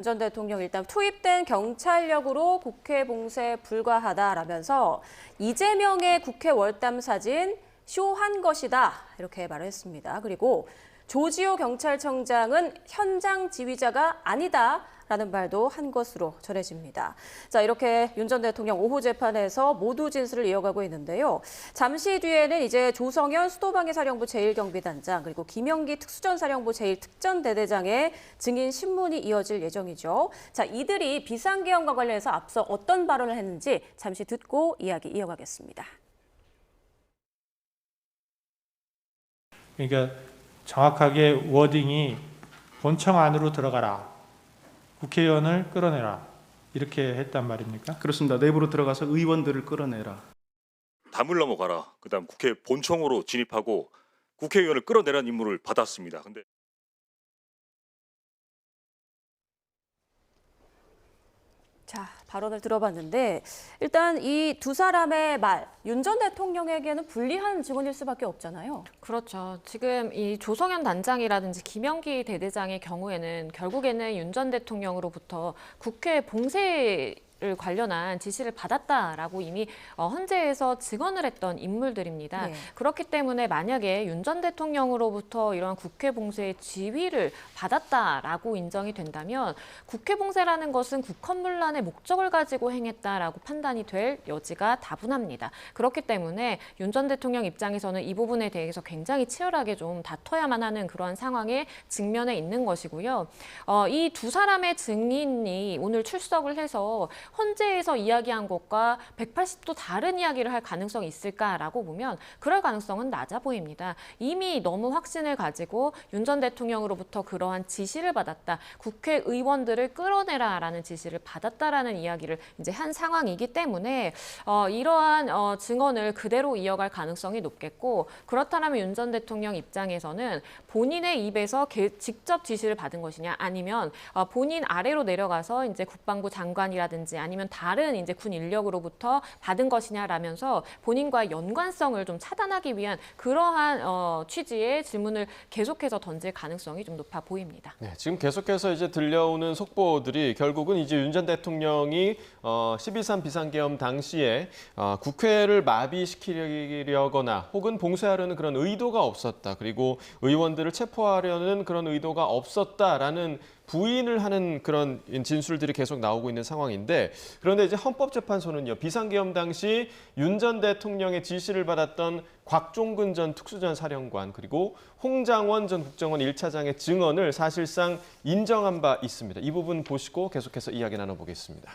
윤 전 대통령 일단 투입된 경찰력으로 국회 봉쇄에 불과하다라면서 이재명의 국회 월담 사진 쇼한 것이다 이렇게 말을 했습니다. 그리고 조지호 경찰청장은 현장 지휘자가 아니다라는 말도 한 것으로 전해집니다. 자, 이렇게 윤 전 대통령 오후 재판에서 모두 진술을 이어가고 있는데요. 잠시 뒤에는 이제 조성현 수도방위사령부 제1경비단장 그리고 김영기 특수전사령부 제1특전대대장의 증인 신문이 이어질 예정이죠. 자, 이들이 비상계엄과 관련해서 앞서 어떤 발언을 했는지 잠시 듣고 이야기 이어가겠습니다. 그러니까 정확하게 워딩이 본청 안으로 들어가라. 국회의원을 끌어내라. 이렇게 했단 말입니까? 그렇습니다. 내부로 들어가서 의원들을 끌어내라. 담을 넘어가라. 그다음 국회 본청으로 진입하고 국회의원을 끌어내라는 임무를 받았습니다. 근데 자, 발언을 들어봤는데 일단 이 두 사람의 말, 윤 전 대통령에게는 불리한 증언일 수밖에 없잖아요. 그렇죠. 지금 이 조성현 단장이라든지 김영기 대대장의 경우에는 결국에는 윤 전 대통령으로부터 국회 봉쇄 를 관련한 지시를 받았다라고 이미 헌재에서 증언을 했던 인물들입니다. 네. 그렇기 때문에 만약에 윤 전 대통령으로부터 이러한 국회 봉쇄의 지휘를 받았다라고 인정이 된다면 국회 봉쇄라는 것은 국헌문란의 목적을 가지고 행했다라고 판단이 될 여지가 다분합니다. 그렇기 때문에 윤 전 대통령 입장에서는 이 부분에 대해서 굉장히 치열하게 좀 다퉈야만 하는 그러한 상황에 직면해 있는 것이고요. 이 두 사람의 증인이 오늘 출석을 해서 헌재에서 이야기한 것과 180도 다른 이야기를 할 가능성이 있을까라고 보면 그럴 가능성은 낮아 보입니다. 이미 너무 확신을 가지고 윤 전 대통령으로부터 그러한 지시를 받았다. 국회의원들을 끌어내라라는 지시를 받았다라는 이야기를 이제 한 상황이기 때문에 이러한 증언을 그대로 이어갈 가능성이 높겠고 그렇다면 윤 전 대통령 입장에서는 본인의 입에서 직접 지시를 받은 것이냐 아니면 본인 아래로 내려가서 이제 국방부 장관이라든지 아니면 다른 이제 군 인력으로부터 받은 것이냐라면서 본인과의 연관성을 좀 차단하기 위한 그러한 취지의 질문을 계속해서 던질 가능성이 좀 높아 보입니다. 네, 지금 계속해서 이제 들려오는 속보들이 결국은 이제 윤 전 대통령이 12.3 비상계엄 당시에 국회를 마비시키려거나 혹은 봉쇄하려는 그런 의도가 없었다. 그리고 의원들을 체포하려는 그런 의도가 없었다라는 부인을 하는 그런 진술들이 계속 나오고 있는 상황인데 그런데 이제 헌법재판소는요. 비상계엄 당시 윤 전 대통령의 지시를 받았던 곽종근 전 특수전 사령관 그리고 홍장원 전 국정원 1차장의 증언을 사실상 인정한 바 있습니다. 이 부분 보시고 계속해서 이야기 나눠보겠습니다.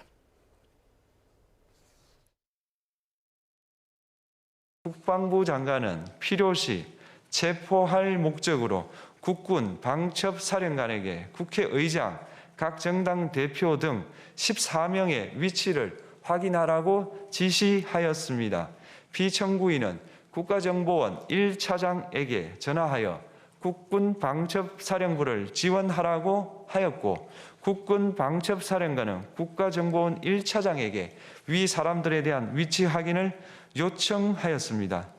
국방부 장관은 필요시 체포할 목적으로 국군 방첩사령관에게 국회의장, 각 정당 대표 등 14명의 위치를 확인하라고 지시하였습니다. 피청구인은 국가정보원 1차장에게 전화하여 국군 방첩사령부를 지원하라고 하였고 국군 방첩사령관은 국가정보원 1차장에게 위 사람들에 대한 위치 확인을 요청하였습니다.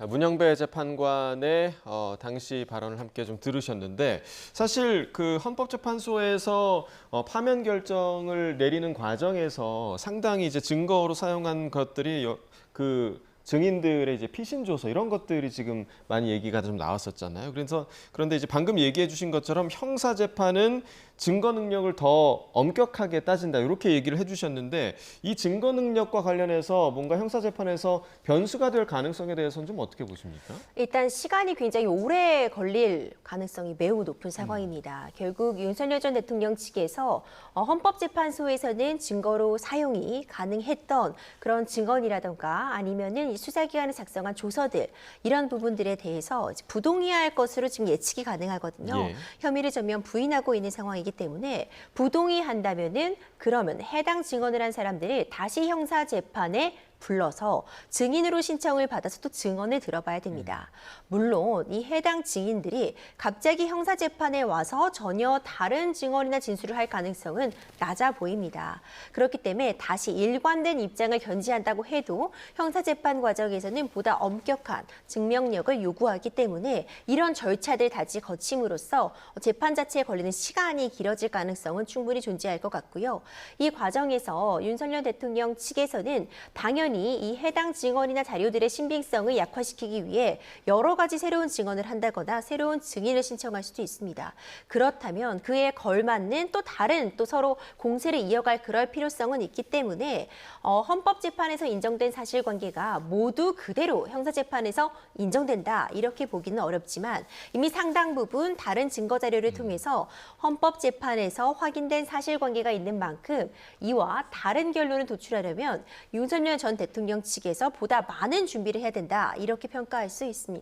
문영배 재판관의 당시 발언을 함께 좀 들으셨는데 사실 그 헌법재판소에서 파면 결정을 내리는 과정에서 상당히 이제 증거로 사용한 것들이 그 증인들의 이제 피신 조서 이런 것들이 지금 많이 얘기가 좀 나왔었잖아요. 그런데 이제 방금 얘기해 주신 것처럼 형사 재판은 증거 능력을 더 엄격하게 따진다 이렇게 얘기를 해주셨는데 이 증거 능력과 관련해서 뭔가 형사 재판에서 변수가 될 가능성에 대해서는 좀 어떻게 보십니까? 일단 시간이 굉장히 오래 걸릴 가능성이 매우 높은 상황입니다. 결국 윤석열 전 대통령 측에서 헌법재판소에서는 증거로 사용이 가능했던 그런 증언이라던가 아니면은 수사기관에 작성한 조서들 이런 부분들에 대해서 부동의할 것으로 지금 예측이 가능하거든요. 예. 혐의를 전면 부인하고 있는 상황이기 때문에 부동의한다면은 그러면 해당 증언을 한 사람들을 다시 형사 재판에 불러서 증인으로 신청을 받아서 또 증언을 들어봐야 됩니다. 물론 이 해당 증인들이 갑자기 형사재판에 와서 전혀 다른 증언이나 진술을 할 가능성은 낮아 보입니다. 그렇기 때문에 다시 일관된 입장을 견지한다고 해도 형사재판 과정에서는 보다 엄격한 증명력을 요구하기 때문에 이런 절차들 다시 거침으로써 재판 자체에 걸리는 시간이 길어질 가능성은 충분히 존재할 것 같고요. 이 과정에서 윤석열 대통령 측에서는 당연히 이 해당 증언이나 자료들의 신빙성을 약화시키기 위해 여러 가지 새로운 증언을 한다거나 새로운 증인을 신청할 수도 있습니다. 그렇다면 그에 걸맞는 또 다른 또 서로 공세를 이어갈 그럴 필요성은 있기 때문에 헌법재판에서 인정된 사실관계가 모두 그대로 형사재판에서 인정된다 이렇게 보기는 어렵지만 이미 상당 부분 다른 증거 자료를 통해서 헌법재판에서 확인된 사실관계가 있는 만큼 이와 다른 결론을 도출하려면 윤석열 전 대통령 측에서 보다 많은 준비를 해야 된다 이렇게 평가할 수 있습니다.